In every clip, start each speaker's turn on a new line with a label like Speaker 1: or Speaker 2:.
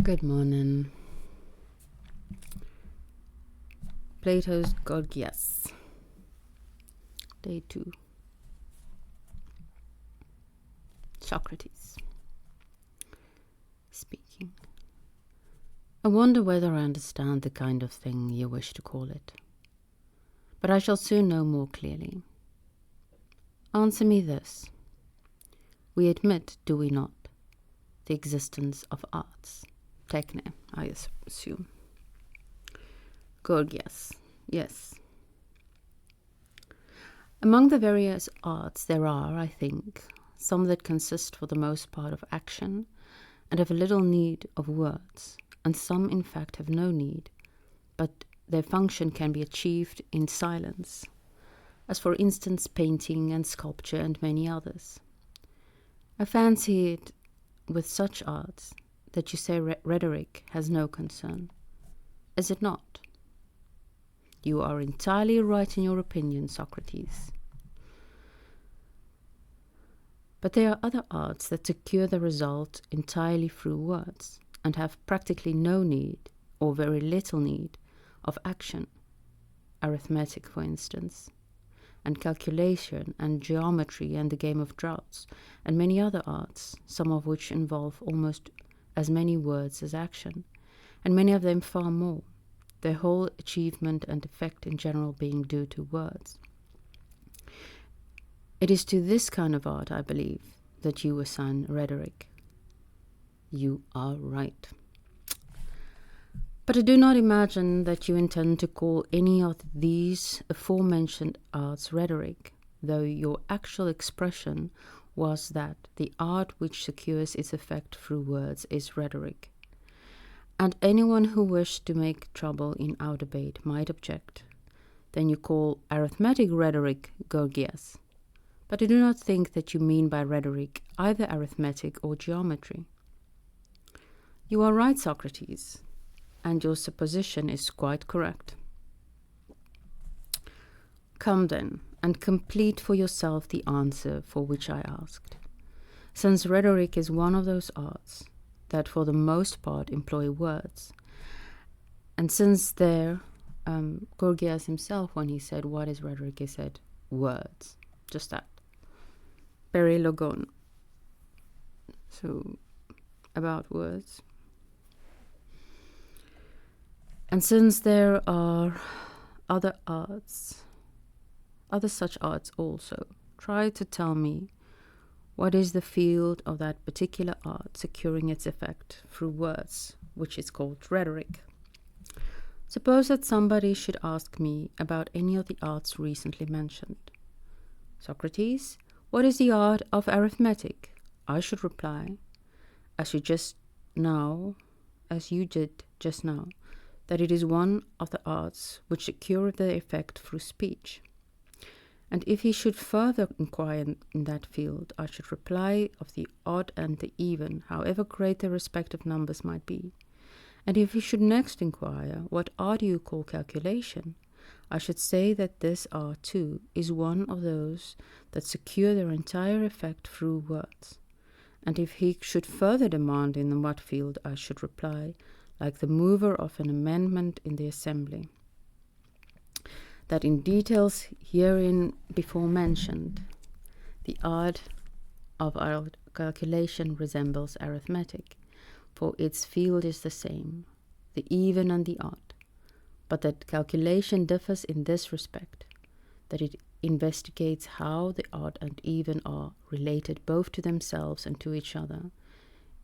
Speaker 1: Good morning. Plato's Gorgias. Day 2. Socrates speaking. I wonder whether I understand the kind of thing you wish to call it, but I shall soon know more clearly. Answer me this. We admit, do we not, the existence of arts? Techne, I assume. Gorgias, yes. Among the various arts there are, I think, some that consist for the most part of action and have little need of words, and some in fact have no need, but their function can be achieved in silence, as for instance painting and sculpture and many others. I fancy it with such arts that you say rhetoric has no concern. Is it not? You are entirely right in your opinion, Socrates. But there are other arts that secure the result entirely through words and have practically no need, or very little need, of action. Arithmetic, for instance, and calculation and geometry and the game of draughts, and many other arts, some of which involve almost as many words as action, and many of them far more, their whole achievement and effect in general being due to words. It is to this kind of art, I believe, that you assign rhetoric. You are right. But I do not imagine that you intend to call any of these aforementioned arts rhetoric, though your actual expression was that the art which secures its effect through words is rhetoric. And anyone who wished to make trouble in our debate might object. Then you call arithmetic rhetoric Gorgias. But I do not think that you mean by rhetoric either arithmetic or geometry. You are right, Socrates, and your supposition is quite correct. Come then, and complete for yourself the answer for which I asked. Since rhetoric is one of those arts that for the most part employ words, and since Gorgias himself, when he said, what is rhetoric, he said, words, just that. Perilogon. So, about words. And since there are other such arts also, try to tell me what is the field of that particular art securing its effect through words, which is called rhetoric. Suppose that somebody should ask me about any of the arts recently mentioned. Socrates, what is the art of arithmetic? I should reply, as you did just now, that it is one of the arts which secure the effect through speech. And if he should further inquire in that field, I should reply of the odd and the even, however great their respective numbers might be. And if he should next inquire, what art do you call calculation? I should say that this art, too, is one of those that secure their entire effect through words. And if he should further demand in what field, I should reply, like the mover of an amendment in the assembly, that in details herein before mentioned, the art of our calculation resembles arithmetic, for its field is the same, the even and the odd, but that calculation differs in this respect, that it investigates how the odd and even are related both to themselves and to each other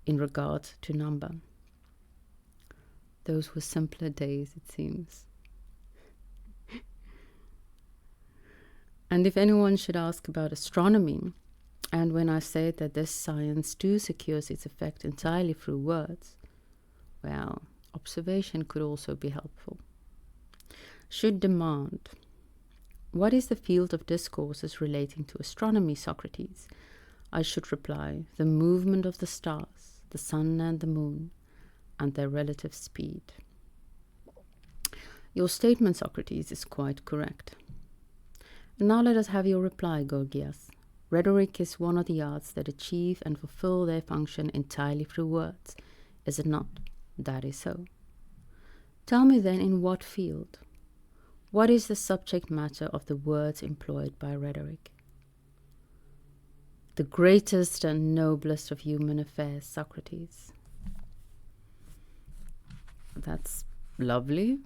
Speaker 1: in regard to number. Those were simpler days, it seems. And if anyone should ask about astronomy, and when I say that this science too secures its effect entirely through words, well, observation could also be helpful. Should demand, what is the field of discourses relating to astronomy, Socrates? I should reply, the movement of the stars, the sun and the moon, and their relative speed. Your statement, Socrates, is quite correct. And now let us have your reply, Gorgias. Rhetoric is one of the arts that achieve and fulfill their function entirely through words, is it not? That is so. Tell me then, in what field? What is the subject matter of the words employed by rhetoric? The greatest and noblest of human affairs, Socrates. That's lovely.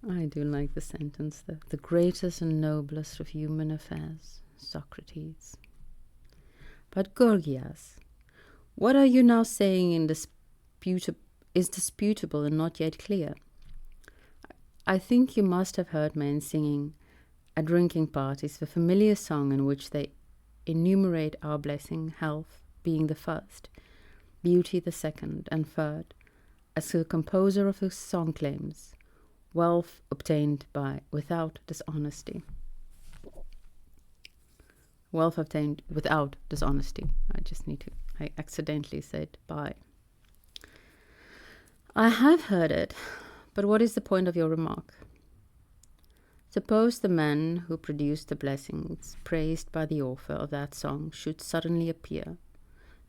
Speaker 1: I do like the sentence there. The greatest and noblest of human affairs, Socrates. But Gorgias, what are you now saying is disputable and not yet clear? I think you must have heard men singing at drinking parties the familiar song in which they enumerate our blessing, health being the first, beauty the second, and third, as the composer of the song claims, wealth obtained without dishonesty. Wealth obtained without dishonesty. I accidentally said by. I have heard it, but what is the point of your remark? Suppose the men who produced the blessings praised by the author of that song should suddenly appear,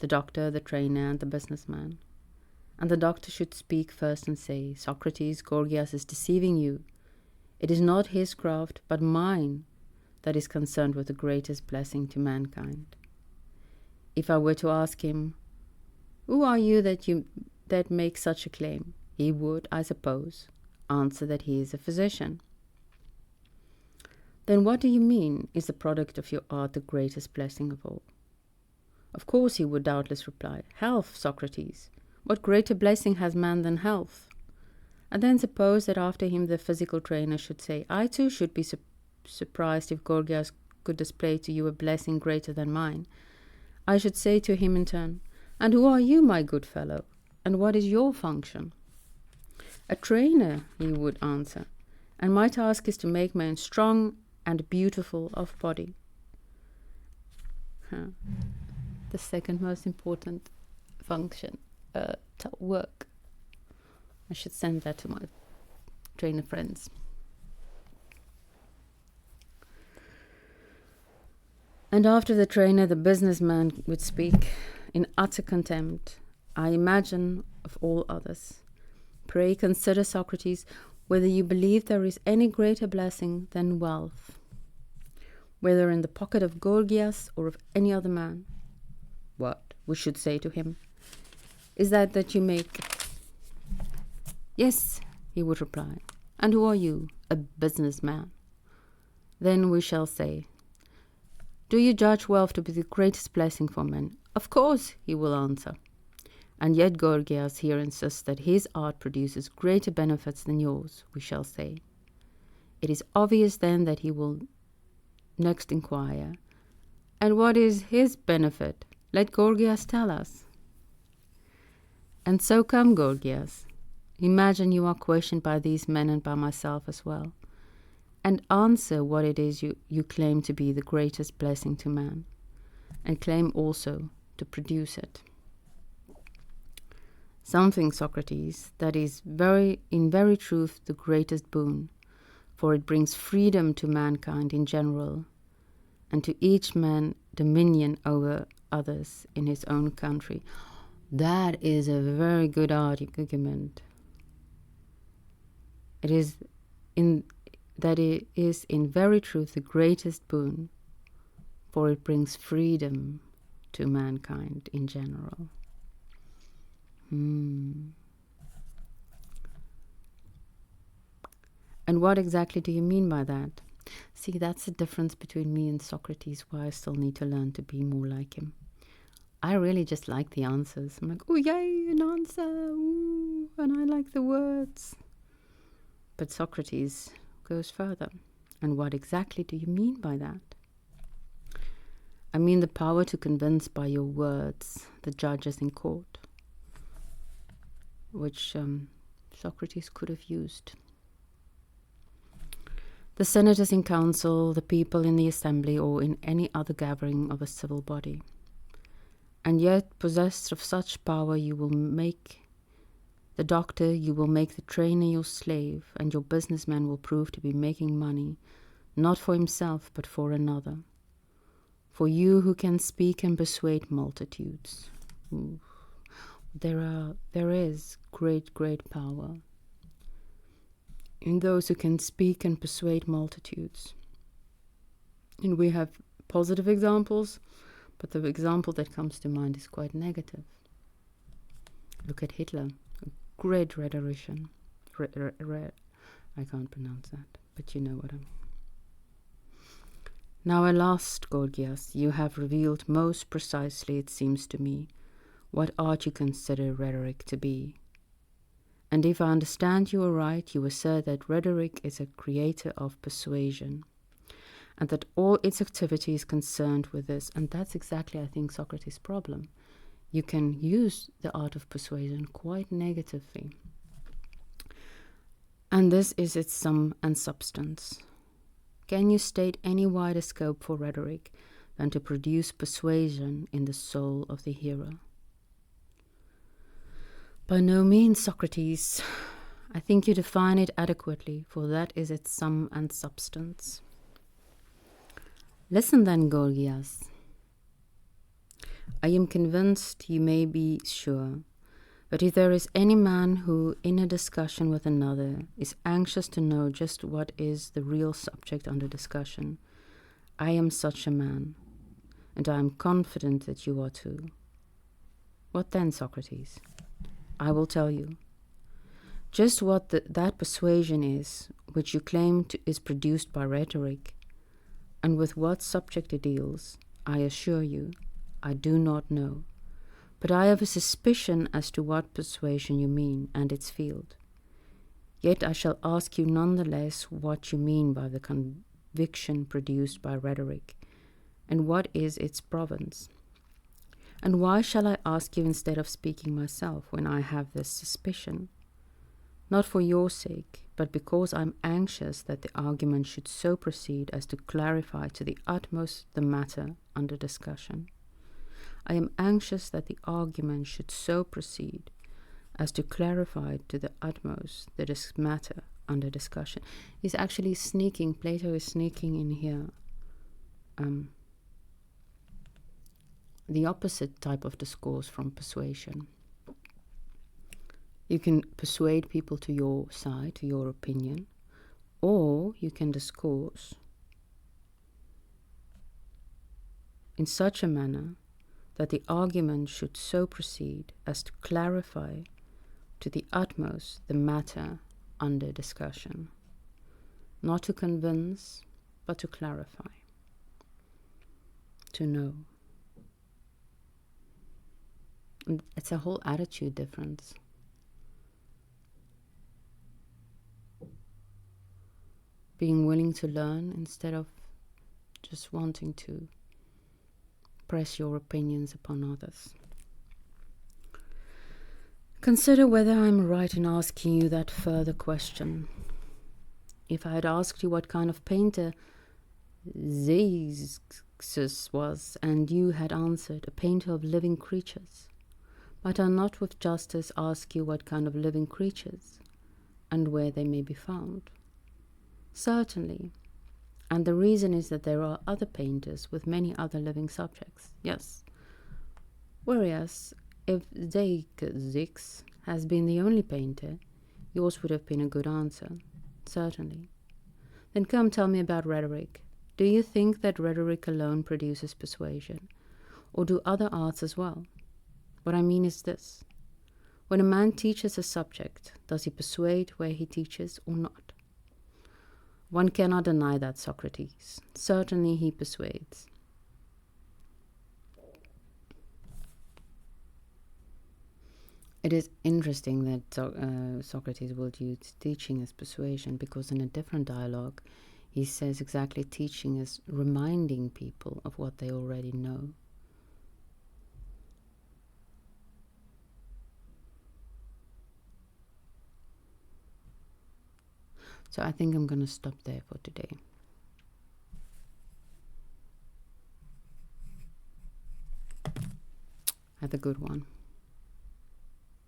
Speaker 1: the doctor, the trainer, and the businessman. And the doctor should speak first and say, Socrates, Gorgias is deceiving you. It is not his craft, but mine, that is concerned with the greatest blessing to mankind. If I were to ask him, who are you that make such a claim? He would, I suppose, answer that he is a physician. Then what do you mean is the product of your art the greatest blessing of all? Of course he would doubtless reply, health, Socrates. What greater blessing has man than health? And then suppose that after him the physical trainer should say, I too should be surprised if Gorgias could display to you a blessing greater than mine. I should say to him in turn, and who are you, my good fellow? And what is your function? A trainer, he would answer, and my task is to make men strong and beautiful of body. The second most important function, work. I should send that to my trainer friends. And after the trainer, the businessman would speak in utter contempt, I imagine, of all others. Pray consider, Socrates, whether you believe there is any greater blessing than wealth, whether in the pocket of Gorgias or of any other man. What we should say to him is that you make. Yes, he would reply. And who are you? A businessman. Then we shall say, do you judge wealth to be the greatest blessing for men? Of course, he will answer. And yet Gorgias here insists that his art produces greater benefits than yours, we shall say. It is obvious then that he will next inquire, and what is his benefit? Let Gorgias tell us. And so come, Gorgias. Imagine you are questioned by these men and by myself as well, and answer what it is you claim to be the greatest blessing to man, and claim also to produce it. Something, Socrates, that is in very truth the greatest boon, for it brings freedom to mankind in general, and to each man dominion over others in his own country. That is a very good argument. It is in very truth the greatest boon, for it brings freedom to mankind in general. And what exactly do you mean by that? See, that's the difference between me and Socrates, why I still need to learn to be more like him. I really just like the answers. I'm like, oh yay, an answer, ooh, and I like the words. But Socrates goes further. And what exactly do you mean by that? I mean the power to convince by your words the judges in court, which Socrates could have used. The senators in council, the people in the assembly, or in any other gathering of a civil body. And yet, possessed of such power, you will make the doctor, you will make the trainer your slave, and your businessman will prove to be making money, not for himself, but for another. For you who can speak and persuade multitudes. Ooh. there is great power in those who can speak and persuade multitudes. And we have positive examples, but the example that comes to mind is quite negative. Look at Hitler, a great rhetorician. I can't pronounce that, but you know what I mean. Now at last, Gorgias, you have revealed most precisely, it seems to me, what art you consider rhetoric to be. And if I understand you aright, you assert that rhetoric is a creator of persuasion, and that all its activity is concerned with this. And that's exactly, I think, Socrates' problem. You can use the art of persuasion quite negatively. And this is its sum and substance. Can you state any wider scope for rhetoric than to produce persuasion in the soul of the hearer? By no means, Socrates. I think you define it adequately, for that is its sum and substance. Listen then, Gorgias. I am convinced, you may be sure, that if there is any man who, in a discussion with another, is anxious to know just what is the real subject under discussion, I am such a man, and I am confident that you are too. What then, Socrates? I will tell you. Just what that persuasion is, which you claim is produced by rhetoric, and with what subject it deals, I assure you, I do not know. But I have a suspicion as to what persuasion you mean and its field. Yet I shall ask you nonetheless what you mean by the conviction produced by rhetoric, and what is its province. And why shall I ask you instead of speaking myself when I have this suspicion? Not for your sake, but because I am anxious that the argument should so proceed as to clarify to the utmost the matter under discussion. I am anxious that the argument should so proceed as to clarify to the utmost the matter under discussion. He's actually sneaking, Plato is sneaking in here the opposite type of discourse from persuasion. You can persuade people to your side, to your opinion, or you can discourse in such a manner that the argument should so proceed as to clarify to the utmost the matter under discussion. Not to convince, but to clarify, to know. And it's a whole attitude difference. Being willing to learn instead of just wanting to press your opinions upon others. Consider whether I'm right in asking you that further question. If I had asked you what kind of painter Zeuxis was, and you had answered, a painter of living creatures, might I not with justice ask you what kind of living creatures, and where they may be found? Certainly. And the reason is that there are other painters with many other living subjects. Yes. Whereas, if Zeuxis has been the only painter, yours would have been a good answer. Certainly. Then come tell me about rhetoric. Do you think that rhetoric alone produces persuasion? Or do other arts as well? What I mean is this. When a man teaches a subject, does he persuade where he teaches or not? One cannot deny that, Socrates. Certainly he persuades. It is interesting that Socrates will use teaching as persuasion, because in a different dialogue he says exactly teaching is reminding people of what they already know. So I think I'm going to stop there for today. Have a good one.